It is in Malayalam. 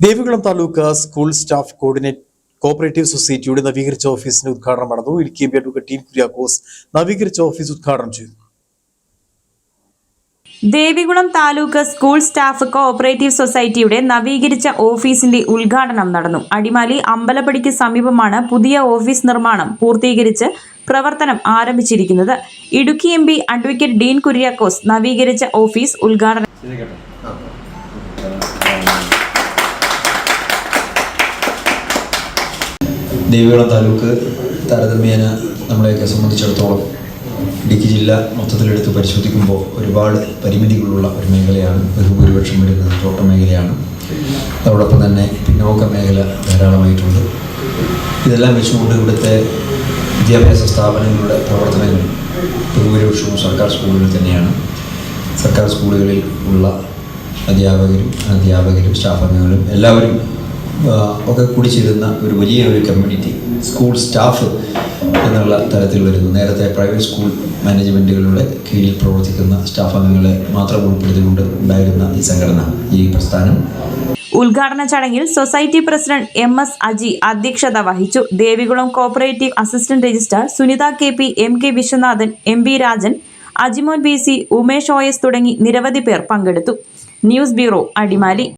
Devikulam taluk school staff cooperative സൊസൈറ്റിയുടെ നവീകരിച്ച ഓഫീസിന്റെ ഉദ്ഘാടനം നടന്നു. ഇടുക്കി അഡ്വക്കേറ്റ് ടീം കുര്യാക്കോസ് നവീകരിച്ച ഓഫീസ് ഉദ്ഘാടനം ചെയ്തു. Devikulam taluk school staff cooperative സൊസൈറ്റിയുടെ നവീകരിച്ച ഓഫീസിന്റെ ഉദ്ഘാടനം നടന്നു. അടിമാലി അമ്പലപ്പടിക്ക് സമീപമാണ് പുതിയ ഓഫീസ് നിർമ്മാണം പൂർത്തീകരിച്ച് പ്രവർത്തനം ആരംഭിച്ചിരിക്കുന്നത്. ഇടുക്കി MP അഡ്വക്കേറ്റ് ഡീൻ കുര്യാക്കോസ് നവീകരിച്ച ഓഫീസ് ഉദ്ഘാടനം ദേവികുളം താലൂക്ക് താരതമ്യേന നമ്മളെയൊക്കെ സംബന്ധിച്ചിടത്തോളം ഇടുക്കി ജില്ല മൊത്തത്തിലെടുത്ത് പരിശോധിക്കുമ്പോൾ ഒരുപാട് പരിമിതികളുള്ള ഒരു മേഖലയാണ്. ബഹുഭൂരിപക്ഷം വരുന്നത് തോട്ടം മേഖലയാണ്. അതോടൊപ്പം തന്നെ പിന്നോക്ക മേഖല ധാരാളമായിട്ടുണ്ട്. ഇതെല്ലാം വെച്ചുകൊണ്ട് ഇവിടുത്തെ വിദ്യാഭ്യാസ സ്ഥാപനങ്ങളുടെ പ്രവർത്തനങ്ങൾ ബഹുഭൂരിപക്ഷവും സർക്കാർ സ്കൂളുകളിൽ തന്നെയാണ്. സർക്കാർ സ്കൂളുകളിൽ ഉള്ള അധ്യാപകരും സ്റ്റാഫ് അംഗങ്ങളും എല്ലാവരും ഒക്കെ കൂടി ചേരുന്ന ഒരു വലിയ കമ്മ്യൂണിറ്റി സ്കൂൾ സ്റ്റാഫ് എന്നുള്ള തലത്തിൽ വരുന്നു. നേരത്തെ പ്രൈവറ്റ് സ്കൂൾ മാനേജ്മെൻറ്റുകളുടെ കീഴിൽ പ്രവർത്തിക്കുന്ന സ്റ്റാഫ് അംഗങ്ങളെ മാത്രം ഉൾപ്പെടുത്തിക്കൊണ്ട് ഉണ്ടായിരുന്ന ഈ സംഘടന, ഈ പ്രസ്ഥാനം. ഉദ്ഘാടന ചടങ്ങിൽ സൊസൈറ്റി പ്രസിഡന്റ് MS അജി അധ്യക്ഷത വഹിച്ചു. Devikulam cooperative assistant registrar Sunitha KP, MK Viswanathan, MB Rajan, Ajimon BC, Umesh OS തുടങ്ങി നിരവധി പേർ പങ്കെടുത്തു. News bureau, Adimali.